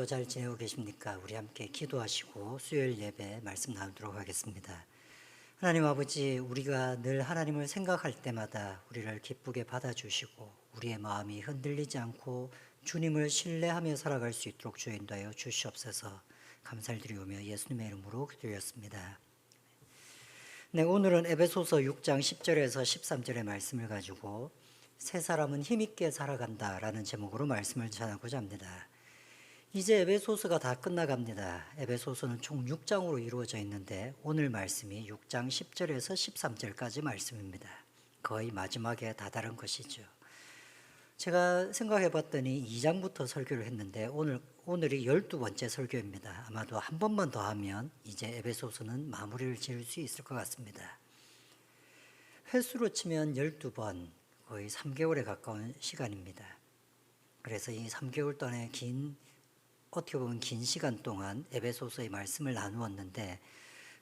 오늘도 잘 지내고 계십니까? 우리 함께 기도하시고 수요일 예배 말씀 나누도록 하겠습니다. 하나님 아버지, 우리가 늘 하나님을 생각할 때마다 우리를 기쁘게 받아주시고 우리의 마음이 흔들리지 않고 주님을 신뢰하며 살아갈 수 있도록 주여 인도하여 주시옵소서. 감사를 드리오며 예수님의 이름으로 기도드렸습니다. 네, 오늘은 에베소서 6장 10절에서 13절의 말씀을 가지고 새 사람은 힘있게 살아간다라는 제목으로 말씀을 전하고자 합니다. 이제 에베소서가 다 끝나갑니다. 에베소서는 총 6장으로 이루어져 있는데 오늘 말씀이 6장 10절에서 13절까지 말씀입니다. 거의 마지막에 다다른 것이죠. 제가 생각해 봤더니 2장부터 설교를 했는데 오늘이 12번째 설교입니다. 아마도 한 번만 더 하면 이제 에베소서는 마무리를 지을 수 있을 것 같습니다. 횟수로 치면 12번, 거의 3개월에 가까운 시간입니다. 그래서 이 3개월 동안의 어떻게 보면 긴 시간 동안 에베소서의 말씀을 나누었는데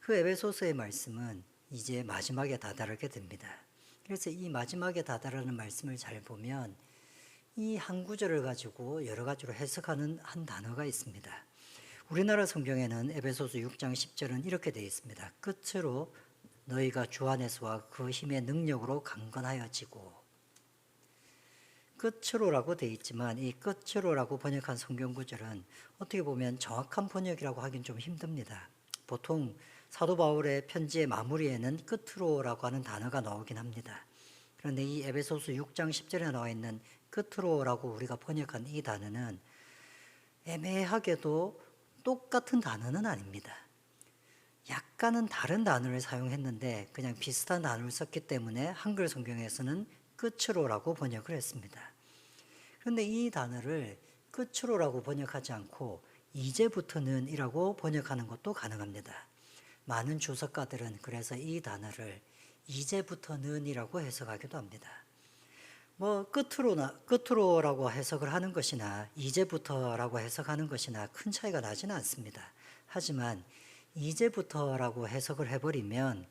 그 에베소서의 말씀은 이제 마지막에 다다르게 됩니다. 그래서 이 마지막에 다다르는 말씀을 잘 보면 이 한 구절을 가지고 여러 가지로 해석하는 한 단어가 있습니다. 우리나라 성경에는 에베소서 6장 10절은 이렇게 되어 있습니다. 끝으로 너희가 주 안에서와 그 힘의 능력으로 강건하여지고, 끝으로라고 되어 있지만 이 끝으로라고 번역한 성경 구절은 어떻게 보면 정확한 번역이라고 하긴 좀 힘듭니다. 보통 사도 바울의 편지의 마무리에는 끝으로라고 하는 단어가 나오긴 합니다. 그런데 이 에베소서 6장 10절에 나와 있는 끝으로라고 우리가 번역한 이 단어는 애매하게도 똑같은 단어는 아닙니다. 약간은 다른 단어를 사용했는데 그냥 비슷한 단어를 썼기 때문에 한글 성경에서는 끝으로라고 번역을 했습니다. 그런데 이 단어를 끝으로라고 번역하지 않고 이제부터는 이라고 번역하는 것도 가능합니다. 많은 주석가들은 그래서 이 단어를 이제부터는 이라고 해석하기도 합니다. 끝으로라고 해석을 하는 것이나 이제부터라고 해석하는 것이나 큰 차이가 나지는 않습니다. 하지만 이제부터라고 해석을 해버리면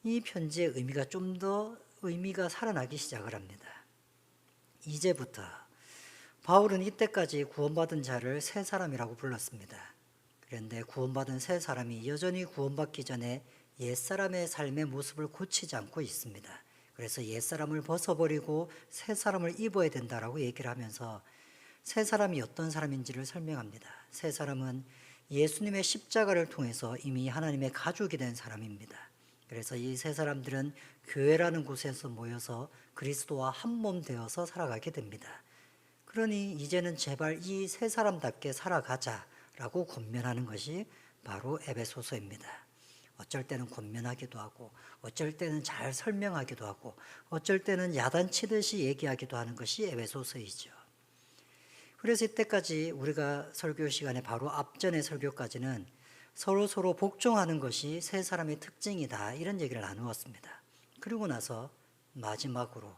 이 편지의 의미가 좀 더 의미가 살아나기 시작을 합니다. 이제부터. 바울은 이때까지 구원받은 자를 새 사람이라고 불렀습니다. 그런데 구원받은 새 사람이 여전히 구원받기 전에 옛사람의 삶의 모습을 고치지 않고 있습니다. 그래서 옛사람을 벗어버리고 새 사람을 입어야 된다라고 얘기를 하면서 새 사람이 어떤 사람인지를 설명합니다. 새 사람은 예수님의 십자가를 통해서 이미 하나님의 가족이 된 사람입니다. 그래서 이 새 사람들은 교회라는 곳에서 모여서 그리스도와 한 몸 되어서 살아가게 됩니다. 그러니 이제는 제발 이 새 사람답게 살아가자라고 권면하는 것이 바로 에베소서입니다. 어쩔 때는 권면하기도 하고 어쩔 때는 잘 설명하기도 하고 어쩔 때는 야단치듯이 얘기하기도 하는 것이 에베소서이죠. 그래서 이때까지 우리가 설교 시간에 바로 앞전의 설교까지는 서로 복종하는 것이 새 사람의 특징이다, 이런 얘기를 나누었습니다. 그리고 나서 마지막으로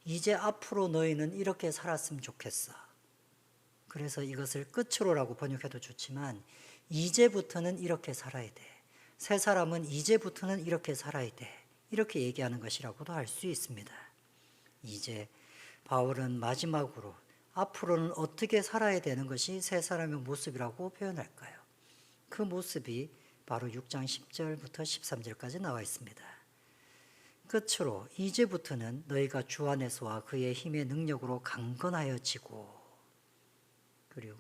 이제 앞으로 너희는 이렇게 살았으면 좋겠어. 그래서 이것을 끝으로라고 번역해도 좋지만 이제부터는 이렇게 살아야 돼. 새 사람은 이제부터는 이렇게 살아야 돼. 이렇게 얘기하는 것이라고도 할 수 있습니다. 이제 바울은 마지막으로 앞으로는 어떻게 살아야 되는 것이 새 사람의 모습이라고 표현할까요? 그 모습이 바로 6장 10절부터 13절까지 나와 있습니다. 끝으로 이제부터는 너희가 주 안에서와 그의 힘의 능력으로 강건하여지고, 그리고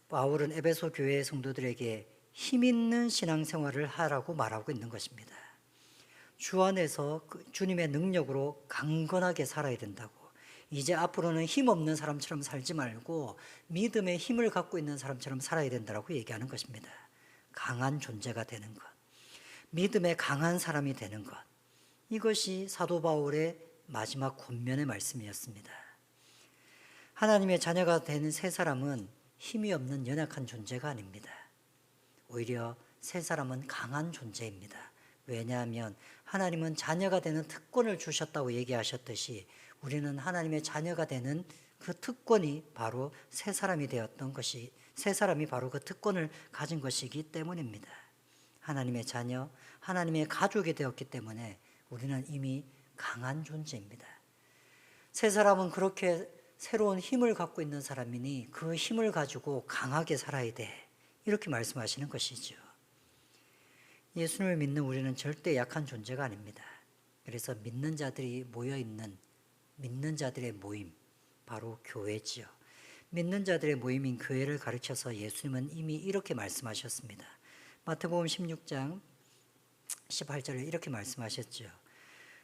바울은 에베소 교회의 성도들에게 힘 있는 신앙생활을 하라고 말하고 있는 것입니다. 주 안에서 주님의 능력으로 강건하게 살아야 된다고. 이제 앞으로는 힘없는 사람처럼 살지 말고 믿음의 힘을 갖고 있는 사람처럼 살아야 된다고 얘기하는 것입니다. 강한 존재가 되는 것, 믿음의 강한 사람이 되는 것, 이것이 사도 바울의 마지막 권면의 말씀이었습니다. 하나님의 자녀가 되는 새 사람은 힘이 없는 연약한 존재가 아닙니다. 오히려 새 사람은 강한 존재입니다. 왜냐하면 하나님은 자녀가 되는 특권을 주셨다고 얘기하셨듯이 우리는 하나님의 자녀가 되는 그 특권이 바로 새 사람이 되었던 것이, 새 사람이 바로 그 특권을 가진 것이기 때문입니다. 하나님의 자녀, 하나님의 가족이 되었기 때문에 우리는 이미 강한 존재입니다. 새 사람은 그렇게 새로운 힘을 갖고 있는 사람이니 그 힘을 가지고 강하게 살아야 돼. 이렇게 말씀하시는 것이죠. 예수님을 믿는 우리는 절대 약한 존재가 아닙니다. 그래서 믿는 자들이 모여있는 믿는 자들의 모임, 바로 교회지요. 믿는 자들의 모임인 교회를 가르쳐서 예수님은 이미 이렇게 말씀하셨습니다. 마태복음 16장 18절에 이렇게 말씀하셨죠.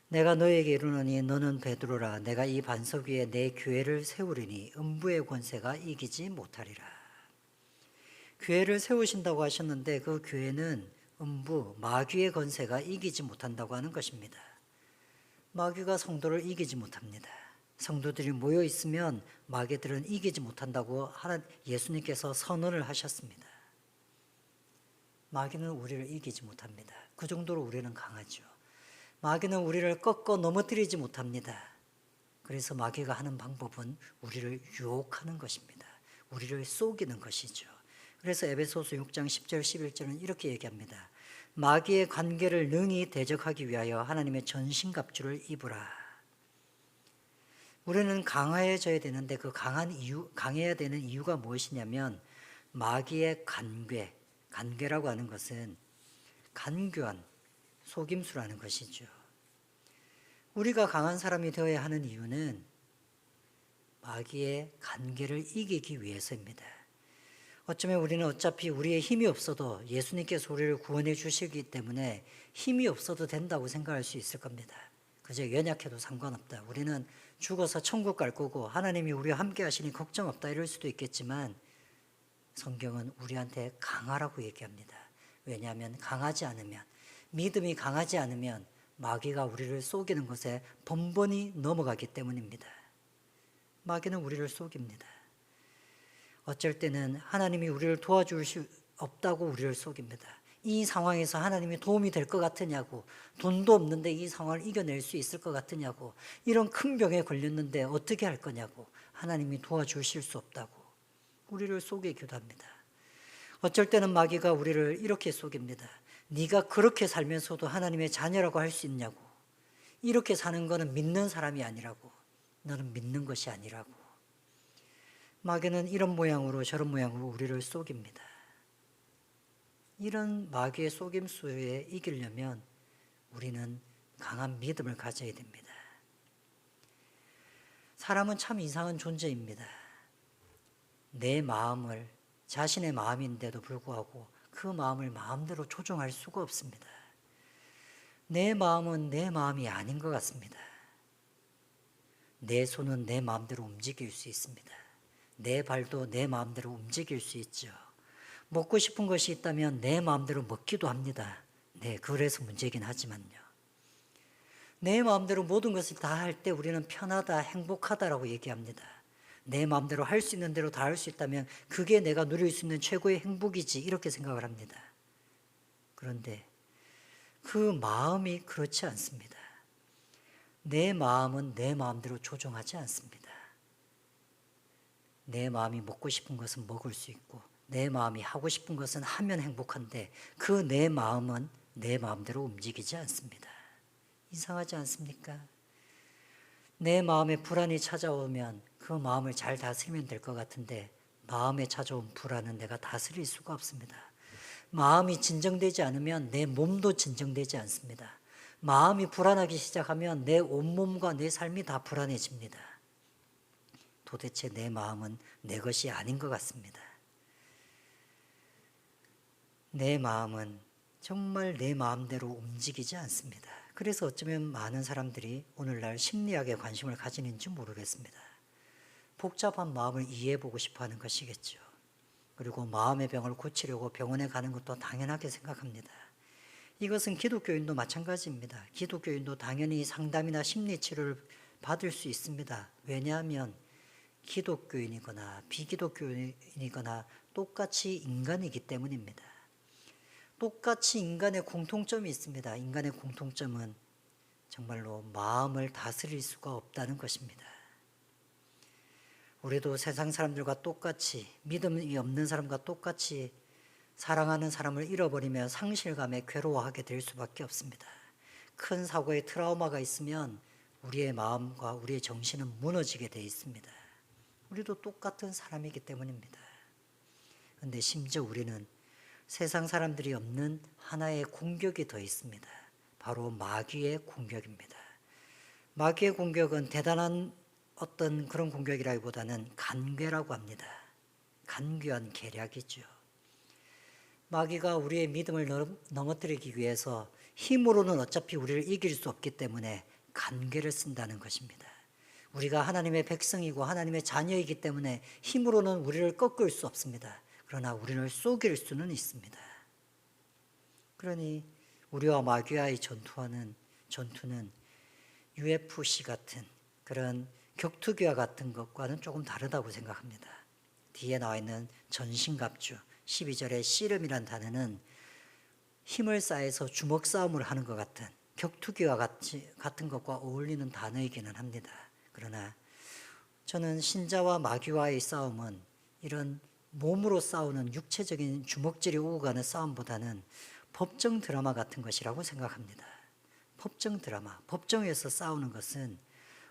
내가 너에게 이르노니 너는 베드로라. 내가 이 반석 위에 내 교회를 세우리니 음부의 권세가 이기지 못하리라. 교회를 세우신다고 하셨는데 그 교회는 음부, 마귀의 권세가 이기지 못한다고 하는 것입니다. 마귀가 성도를 이기지 못합니다. 성도들이 모여 있으면 마귀들은 이기지 못한다고 예수님께서 선언을 하셨습니다. 마귀는 우리를 이기지 못합니다. 그 정도로 우리는 강하죠. 마귀는 우리를 꺾어 넘어뜨리지 못합니다. 그래서 마귀가 하는 방법은 우리를 유혹하는 것입니다. 우리를 속이는 것이죠. 그래서 에베소서 6장 10절 11절은 이렇게 얘기합니다. 마귀의 관계를 능히 대적하기 위하여 하나님의 전신갑주를 입으라. 우리는 강해져야 되는데 그 강해야 되는 이유가 무엇이냐면 마귀의 간괴라고 하는 것은 간교한 속임수라는 것이죠. 우리가 강한 사람이 되어야 하는 이유는 마귀의 간계를 이기기 위해서입니다. 어쩌면 우리는 어차피 우리의 힘이 없어도 예수님께서 우리를 구원해 주시기 때문에 힘이 없어도 된다고 생각할 수 있을 겁니다. 그저 연약해도 상관없다. 우리는 죽어서 천국 갈 거고 하나님이 우리와 함께 하시니 걱정 없다 이럴 수도 있겠지만 성경은 우리한테 강하라고 얘기합니다. 왜냐하면 강하지 않으면 믿음이 강하지 않으면 마귀가 우리를 속이는 것에 번번이 넘어가기 때문입니다. 마귀는 우리를 속입니다. 어쩔 때는 하나님이 우리를 도와줄 수 없다고 우리를 속입니다. 이 상황에서 하나님이 도움이 될 것 같으냐고, 돈도 없는데 이 상황을 이겨낼 수 있을 것 같으냐고, 이런 큰 병에 걸렸는데 어떻게 할 거냐고, 하나님이 도와주실 수 없다고 우리를 속이기도 합니다. 어쩔 때는 마귀가 우리를 이렇게 속입니다. 네가 그렇게 살면서도 하나님의 자녀라고 할 수 있냐고, 이렇게 사는 거는 믿는 사람이 아니라고, 너는 믿는 것이 아니라고. 마귀는 이런 모양으로 저런 모양으로 우리를 속입니다. 이런 마귀의 속임수에 이기려면 우리는 강한 믿음을 가져야 됩니다. 사람은 참 이상한 존재입니다. 내 마음을 자신의 마음인데도 불구하고 그 마음을 마음대로 조종할 수가 없습니다. 내 마음은 내 마음이 아닌 것 같습니다. 내 손은 내 마음대로 움직일 수 있습니다. 내 발도 내 마음대로 움직일 수 있죠. 먹고 싶은 것이 있다면 내 마음대로 먹기도 합니다. 네, 그래서 문제긴 하지만요. 내 마음대로 모든 것을 다 할 때 우리는 편하다, 행복하다라고 얘기합니다. 내 마음대로 할 수 있는 대로 다 할 수 있다면 그게 내가 누릴 수 있는 최고의 행복이지 이렇게 생각을 합니다. 그런데 그 마음이 그렇지 않습니다. 내 마음은 내 마음대로 조종하지 않습니다. 내 마음이 먹고 싶은 것은 먹을 수 있고 내 마음이 하고 싶은 것은 하면 행복한데 그 내 마음은 내 마음대로 움직이지 않습니다. 이상하지 않습니까? 내 마음에 불안이 찾아오면 그 마음을 잘 다스리면 될 것 같은데 마음에 찾아온 불안은 내가 다스릴 수가 없습니다. 마음이 진정되지 않으면 내 몸도 진정되지 않습니다. 마음이 불안하기 시작하면 내 온몸과 내 삶이 다 불안해집니다. 도대체 내 마음은 내 것이 아닌 것 같습니다. 내 마음은 정말 내 마음대로 움직이지 않습니다. 그래서 어쩌면 많은 사람들이 오늘날 심리학에 관심을 가지는지 모르겠습니다. 복잡한 마음을 이해해보고 싶어하는 것이겠죠. 그리고 마음의 병을 고치려고 병원에 가는 것도 당연하게 생각합니다. 이것은 기독교인도 마찬가지입니다. 기독교인도 당연히 상담이나 심리치료를 받을 수 있습니다. 왜냐하면 기독교인이거나 비기독교인이거나 똑같이 인간이기 때문입니다. 똑같이 인간의 공통점이 있습니다. 인간의 공통점은 정말로 마음을 다스릴 수가 없다는 것입니다. 우리도 세상 사람들과 똑같이 믿음이 없는 사람과 똑같이 사랑하는 사람을 잃어버리며 상실감에 괴로워하게 될 수밖에 없습니다. 큰 사고의 트라우마가 있으면 우리의 마음과 우리의 정신은 무너지게 되어 있습니다. 우리도 똑같은 사람이기 때문입니다. 그런데 심지어 우리는 세상 사람들이 없는 하나의 공격이 더 있습니다. 바로 마귀의 공격입니다. 마귀의 공격은 대단한 어떤 그런 공격이라기보다는 간괴라고 합니다. 간교한 계략이죠. 마귀가 우리의 믿음을 넘어뜨리기 위해서 힘으로는 어차피 우리를 이길 수 없기 때문에 간궤를 쓴다는 것입니다. 우리가 하나님의 백성이고 하나님의 자녀이기 때문에 힘으로는 우리를 꺾을 수 없습니다. 그러나 우리를 속일 수는 있습니다. 그러니 우리와 마귀와의 전투는 UFC 같은 그런 격투기와 같은 것과는 조금 다르다고 생각합니다. 뒤에 나와 있는 전신갑주 12절의 씨름이란 단어는 힘을 쌓아서 주먹 싸움을 하는 것 같은 격투기와 같은 것과 어울리는 단어이기는 합니다. 그러나 저는 신자와 마귀와의 싸움은 이런 몸으로 싸우는 육체적인 주먹질이 오고 가는 싸움보다는 법정 드라마 같은 것이라고 생각합니다. 법정 드라마, 법정에서 싸우는 것은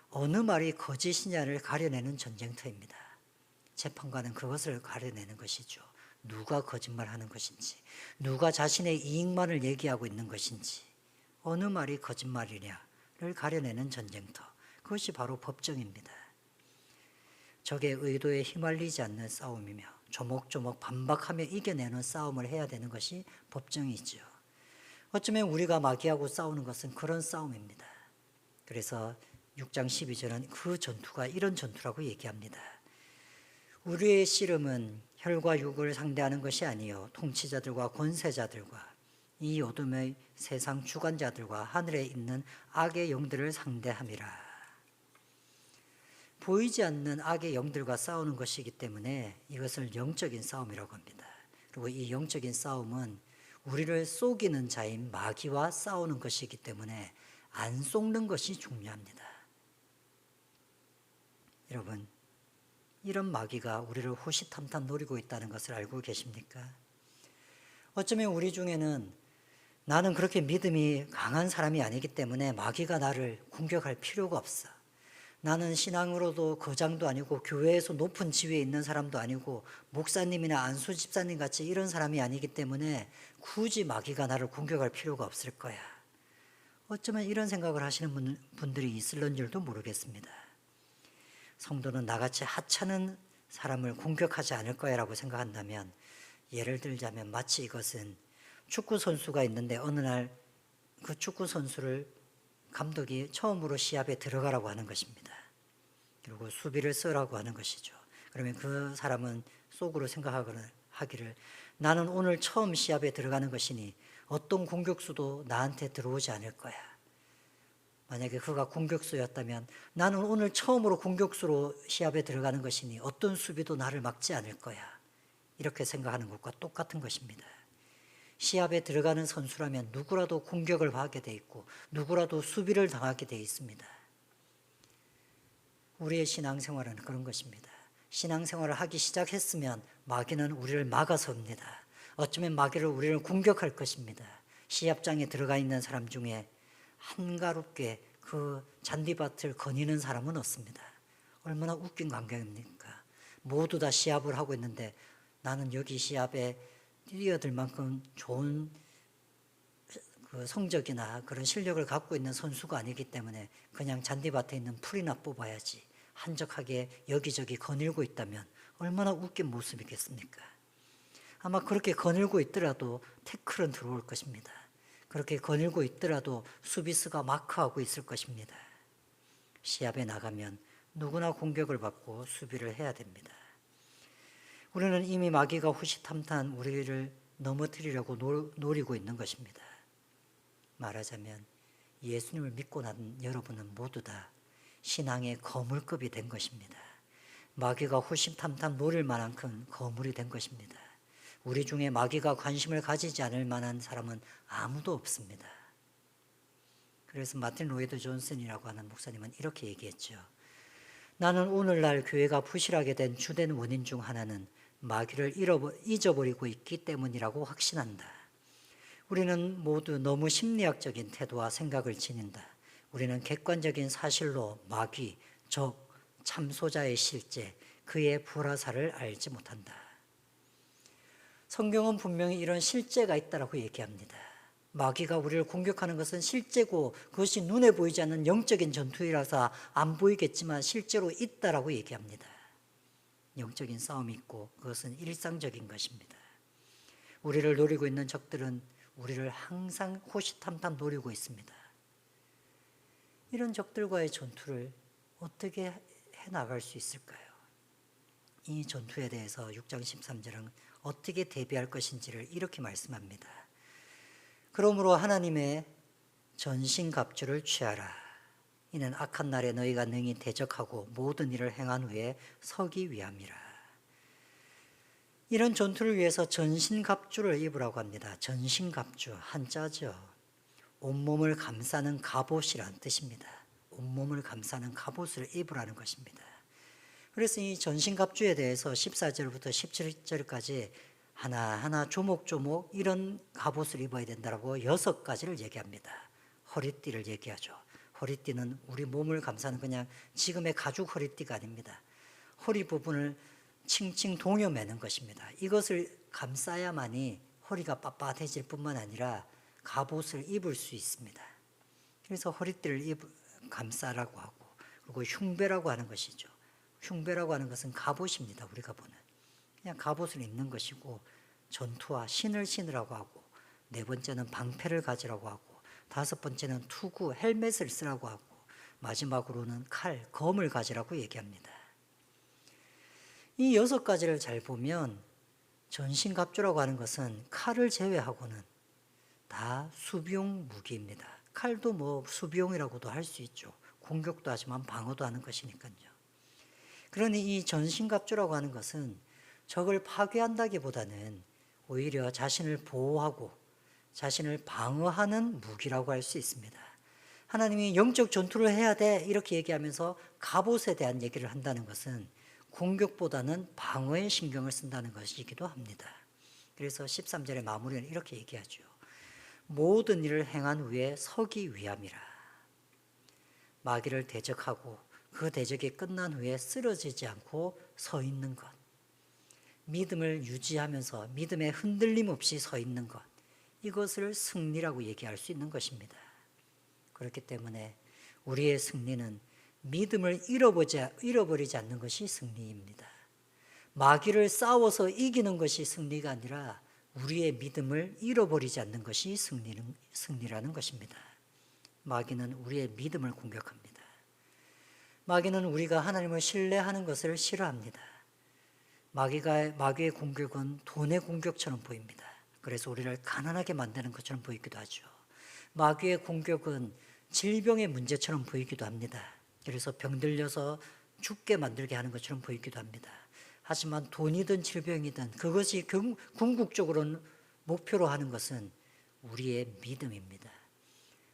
어느 말이 거짓이냐를 가려내는 전쟁터입니다. 재판관은 그것을 가려내는 것이죠. 누가 거짓말하는 것인지, 누가 자신의 이익만을 얘기하고 있는 것인지, 어느 말이 거짓말이냐를 가려내는 전쟁터, 그것이 바로 법정입니다. 적의 의도에 휘말리지 않는 싸움이며 조목조목 반박하며 이겨내는 싸움을 해야 되는 것이 법정이죠. 어쩌면 우리가 마귀하고 싸우는 것은 그런 싸움입니다. 그래서 6장 12절은 그 전투가 이런 전투라고 얘기합니다. 우리의 씨름은 혈과 육을 상대하는 것이 아니요 통치자들과 권세자들과 이 어둠의 세상 주관자들과 하늘에 있는 악의 영들을 상대함이라. 보이지 않는 악의 영들과 싸우는 것이기 때문에 이것을 영적인 싸움이라고 합니다. 그리고 이 영적인 싸움은 우리를 속이는 자인 마귀와 싸우는 것이기 때문에 안 속는 것이 중요합니다. 여러분, 이런 마귀가 우리를 호시탐탐 노리고 있다는 것을 알고 계십니까? 어쩌면 우리 중에는 나는 그렇게 믿음이 강한 사람이 아니기 때문에 마귀가 나를 공격할 필요가 없어. 나는 신앙으로도 거장도 아니고 교회에서 높은 지위에 있는 사람도 아니고 목사님이나 안수 집사님 같이 이런 사람이 아니기 때문에 굳이 마귀가 나를 공격할 필요가 없을 거야. 어쩌면 이런 생각을 하시는 분들이 있을는 줄도 모르겠습니다. 성도는 나같이 하찮은 사람을 공격하지 않을 거야라고 생각한다면, 예를 들자면 마치 이것은 축구 선수가 있는데 어느 날 그 축구 선수를 감독이 처음으로 시합에 들어가라고 하는 것입니다. 그리고 수비를 쓰라고 하는 것이죠. 그러면 그 사람은 속으로 생각하기를 나는 오늘 처음 시합에 들어가는 것이니 어떤 공격수도 나한테 들어오지 않을 거야. 만약에 그가 공격수였다면 나는 오늘 처음으로 공격수로 시합에 들어가는 것이니 어떤 수비도 나를 막지 않을 거야. 이렇게 생각하는 것과 똑같은 것입니다. 시합에 들어가는 선수라면 누구라도 공격을 하게 돼 있고 누구라도 수비를 당하게 돼 있습니다. 우리의 신앙생활은 그런 것입니다. 신앙생활을 하기 시작했으면 마귀는 우리를 막아섭니다. 어쩌면 마귀를 우리를 공격할 것입니다. 시합장에 들어가 있는 사람 중에 한가롭게 그 잔디밭을 거니는 사람은 없습니다. 얼마나 웃긴 광경입니까? 모두 다 시합을 하고 있는데 나는 여기 시합에 뛰어들 만큼 좋은 그 성적이나 그런 실력을 갖고 있는 선수가 아니기 때문에 그냥 잔디밭에 있는 풀이나 뽑아야지, 한적하게 여기저기 거닐고 있다면 얼마나 웃긴 모습이겠습니까? 아마 그렇게 거닐고 있더라도 태클은 들어올 것입니다. 그렇게 거닐고 있더라도 수비수가 마크하고 있을 것입니다. 시합에 나가면 누구나 공격을 받고 수비를 해야 됩니다. 우리는 이미 마귀가 호시탐탐 우리를 넘어뜨리려고 노리고 있는 것입니다. 말하자면 예수님을 믿고 난 여러분은 모두 다 신앙의 거물급이 된 것입니다. 마귀가 호시탐탐 노릴 만큼 거물이 된 것입니다. 우리 중에 마귀가 관심을 가지지 않을 만한 사람은 아무도 없습니다. 그래서 마틴 로이드 존슨이라고 하는 목사님은 이렇게 얘기했죠. 나는 오늘날 교회가 부실하게 된 주된 원인 중 하나는 마귀를 잊어버리고 있기 때문이라고 확신한다. 우리는 모두 너무 심리학적인 태도와 생각을 지닌다. 우리는 객관적인 사실로 마귀, 적, 참소자의 실제, 그의 불화살을 알지 못한다. 성경은 분명히 이런 실제가 있다라고 얘기합니다. 마귀가 우리를 공격하는 것은 실제고 그것이 눈에 보이지 않는 영적인 전투이라서 안 보이겠지만 실제로 있다라고 얘기합니다. 영적인 싸움이 있고 그것은 일상적인 것입니다. 우리를 노리고 있는 적들은 우리를 항상 호시탐탐 노리고 있습니다. 이런 적들과의 전투를 어떻게 해나갈 수 있을까요? 이 전투에 대해서 6장 13절은 어떻게 대비할 것인지를 이렇게 말씀합니다. 그러므로 하나님의 전신갑주를 취하라. 이는 악한 날에 너희가 능히 대적하고 모든 일을 행한 후에 서기 위함이라. 이런 전투를 위해서 전신갑주를 입으라고 합니다. 전신갑주, 한자죠. 온몸을 감싸는 갑옷이라는 뜻입니다. 온몸을 감싸는 갑옷을 입으라는 것입니다. 그래서 이 전신갑주에 대해서 14절부터 17절까지 하나하나 조목조목 이런 갑옷을 입어야 된다고 6가지를 얘기합니다. 허리띠를 얘기하죠. 허리띠는 우리 몸을 감싸는 그냥 지금의 가죽 허리띠가 아닙니다. 허리 부분을 칭칭 동여매는 것입니다. 이것을 감싸야만이 허리가 빳빳해질 뿐만 아니라 갑옷을 입을 수 있습니다. 그래서 허리띠를 감싸라고 하고, 그리고 흉배라고 하는 것이죠. 흉배라고 하는 것은 갑옷입니다. 우리가 보는 그냥 갑옷을 입는 것이고, 전투와 신을 신으라고 하고, 4번째는 방패를 가지라고 하고, 5번째는 투구, 헬멧을 쓰라고 하고, 마지막으로는 칼, 검을 가지라고 얘기합니다. 이 6가지를 잘 보면 전신갑주라고 하는 것은 칼을 제외하고는 다 수비용 무기입니다. 칼도 뭐 수비용이라고도 할 수 있죠. 공격도 하지만 방어도 하는 것이니까요. 그러니 이 전신갑주라고 하는 것은 적을 파괴한다기보다는 오히려 자신을 보호하고 자신을 방어하는 무기라고 할 수 있습니다. 하나님이 영적 전투를 해야 돼 이렇게 얘기하면서 갑옷에 대한 얘기를 한다는 것은 공격보다는 방어에 신경을 쓴다는 것이기도 합니다. 그래서 13절의 마무리는 이렇게 얘기하죠. 모든 일을 행한 후에 서기 위함이라. 마귀를 대적하고 그 대적이 끝난 후에 쓰러지지 않고 서 있는 것, 믿음을 유지하면서 믿음에 흔들림 없이 서 있는 것, 이것을 승리라고 얘기할 수 있는 것입니다. 그렇기 때문에 우리의 승리는 믿음을 잃어버리지 않는 것이 승리입니다. 마귀를 싸워서 이기는 것이 승리가 아니라 우리의 믿음을 잃어버리지 않는 것이 승리라는 것입니다. 마귀는 우리의 믿음을 공격합니다. 마귀는 우리가 하나님을 신뢰하는 것을 싫어합니다. 마귀의 공격은 돈의 공격처럼 보입니다. 그래서 우리를 가난하게 만드는 것처럼 보이기도 하죠. 마귀의 공격은 질병의 문제처럼 보이기도 합니다. 그래서 병들려서 죽게 만들게 하는 것처럼 보이기도 합니다. 하지만 돈이든 질병이든 그것이 궁극적으로는 목표로 하는 것은 우리의 믿음입니다.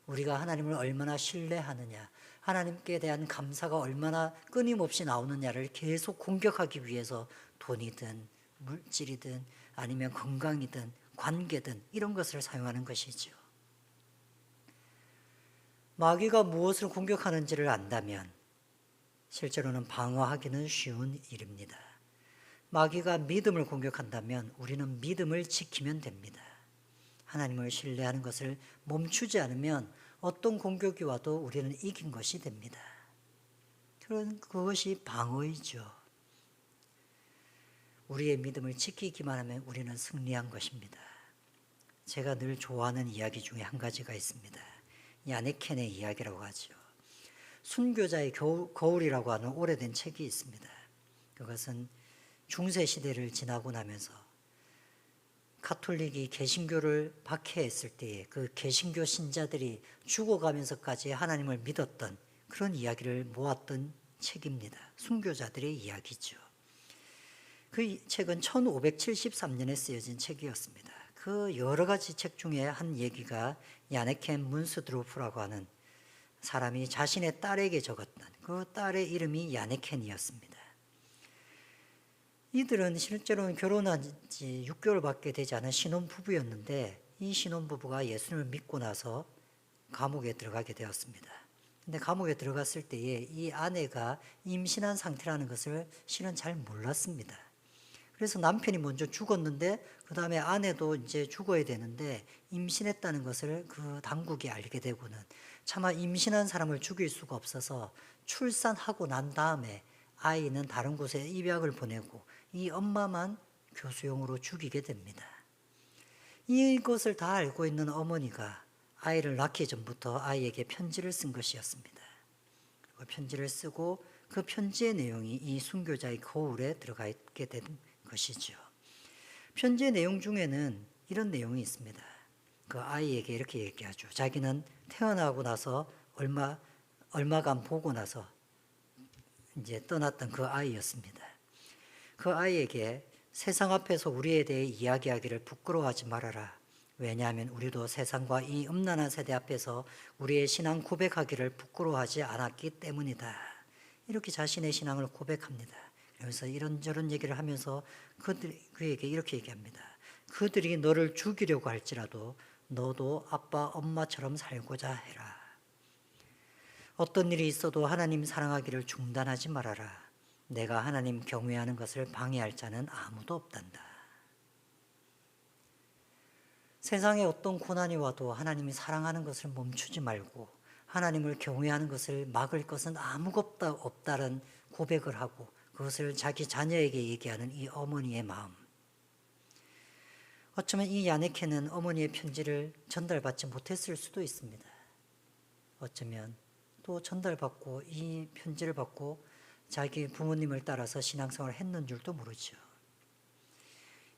우리가 하나님을 얼마나 신뢰하느냐, 하나님께 대한 감사가 얼마나 끊임없이 나오느냐를 계속 공격하기 위해서 돈이든 물질이든 아니면 건강이든 관계든 이런 것을 사용하는 것이죠. 마귀가 무엇을 공격하는지를 안다면 실제로는 방어하기는 쉬운 일입니다. 마귀가 믿음을 공격한다면 우리는 믿음을 지키면 됩니다. 하나님을 신뢰하는 것을 멈추지 않으면 어떤 공격이 와도 우리는 이긴 것이 됩니다. 그것이 방어이죠. 우리의 믿음을 지키기만 하면 우리는 승리한 것입니다. 제가 늘 좋아하는 이야기 중에 한 가지가 있습니다. 야네켄의 이야기라고 하죠. 순교자의 거울이라고 하는 오래된 책이 있습니다. 그것은 중세 시대를 지나고 나면서 가톨릭이 개신교를 박해했을 때에 그 개신교 신자들이 죽어가면서까지 하나님을 믿었던 그런 이야기를 모았던 책입니다. 순교자들의 이야기죠. 그 책은 1573년에 쓰여진 책이었습니다. 그 여러 가지 책 중에 한 얘기가 야네켄 문스드로프라고 하는 사람이 자신의 딸에게 적었던 그 딸의 이름이 야네켄이었습니다. 이들은 실제로는 결혼한 지 6개월밖에 되지 않은 신혼부부였는데 이 신혼부부가 예수님을 믿고 나서 감옥에 들어가게 되었습니다. 근데 감옥에 들어갔을 때에 이 아내가 임신한 상태라는 것을 실은 잘 몰랐습니다. 그래서 남편이 먼저 죽었는데 그 다음에 아내도 이제 죽어야 되는데 임신했다는 것을 그 당국이 알게 되고는 차마 임신한 사람을 죽일 수가 없어서 출산하고 난 다음에 아이는 다른 곳에 입양을 보내고 이 엄마만 교수용으로 죽이게 됩니다. 이것을 다 알고 있는 어머니가 아이를 낳기 전부터 아이에게 편지를 쓴 것이었습니다. 그 편지를 쓰고 그 편지의 내용이 이 순교자의 거울에 들어가 있게 된 것이죠. 편지의 내용 중에는 이런 내용이 있습니다. 그 아이에게 이렇게 얘기하죠. 자기는 태어나고 나서 얼마간 보고 나서 이제 떠났던 그 아이였습니다. 그 아이에게 세상 앞에서 우리에 대해 이야기하기를 부끄러워하지 말아라. 왜냐하면 우리도 세상과 이 음란한 세대 앞에서 우리의 신앙 고백하기를 부끄러워하지 않았기 때문이다. 이렇게 자신의 신앙을 고백합니다. 그래서 이런저런 얘기를 하면서 그에게 이렇게 얘기합니다. 그들이 너를 죽이려고 할지라도 너도 아빠, 엄마처럼 살고자 해라. 어떤 일이 있어도 하나님 사랑하기를 중단하지 말아라. 내가 하나님 경외하는 것을 방해할 자는 아무도 없단다. 세상에 어떤 고난이 와도 하나님이 사랑하는 것을 멈추지 말고 하나님을 경외하는 것을 막을 것은 아무것도 없다는 고백을 하고 그것을 자기 자녀에게 얘기하는 이 어머니의 마음. 어쩌면 이 야네케는 어머니의 편지를 전달받지 못했을 수도 있습니다. 어쩌면 또 전달받고 이 편지를 받고 자기 부모님을 따라서 신앙생활을 했는 줄도 모르죠.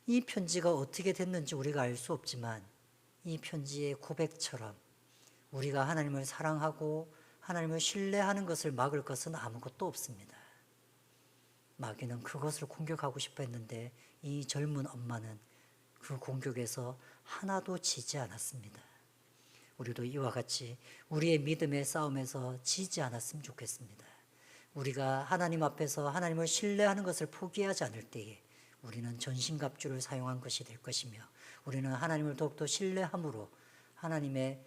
이 편지가 어떻게 됐는지 우리가 알 수 없지만 이 편지의 고백처럼 우리가 하나님을 사랑하고 하나님을 신뢰하는 것을 막을 것은 아무것도 없습니다. 마귀는 그것을 공격하고 싶어 했는데 이 젊은 엄마는 그 공격에서 하나도 지지 않았습니다. 우리도 이와 같이 우리의 믿음의 싸움에서 지지 않았으면 좋겠습니다. 우리가 하나님 앞에서 하나님을 신뢰하는 것을 포기하지 않을 때에 우리는 전신갑주를 사용한 것이 될 것이며 우리는 하나님을 더욱더 신뢰함으로 하나님의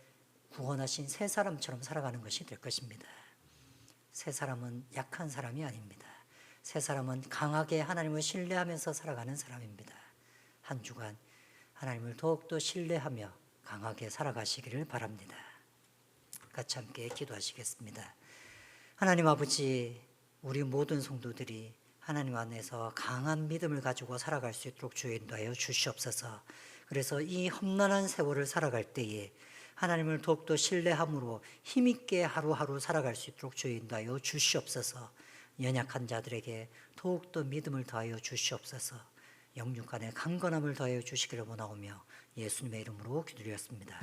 구원하신 새 사람처럼 살아가는 것이 될 것입니다. 새 사람은 약한 사람이 아닙니다. 새 사람은 강하게 하나님을 신뢰하면서 살아가는 사람입니다. 한 주간 하나님을 더욱더 신뢰하며 강하게 살아가시기를 바랍니다. 같이 함께 기도하시겠습니다. 하나님 아버지, 우리 모든 성도들이 하나님 안에서 강한 믿음을 가지고 살아갈 수 있도록 주여 인도하여 주시옵소서. 그래서 이 험난한 세월을 살아갈 때에 하나님을 더욱더 신뢰함으로 힘있게 하루하루 살아갈 수 있도록 주여 인도하여 주시옵소서. 연약한 자들에게 더욱더 믿음을 더하여 주시옵소서. 영육간의 강건함을 더하여 주시기를 원하오며 예수님의 이름으로 기도드렸습니다.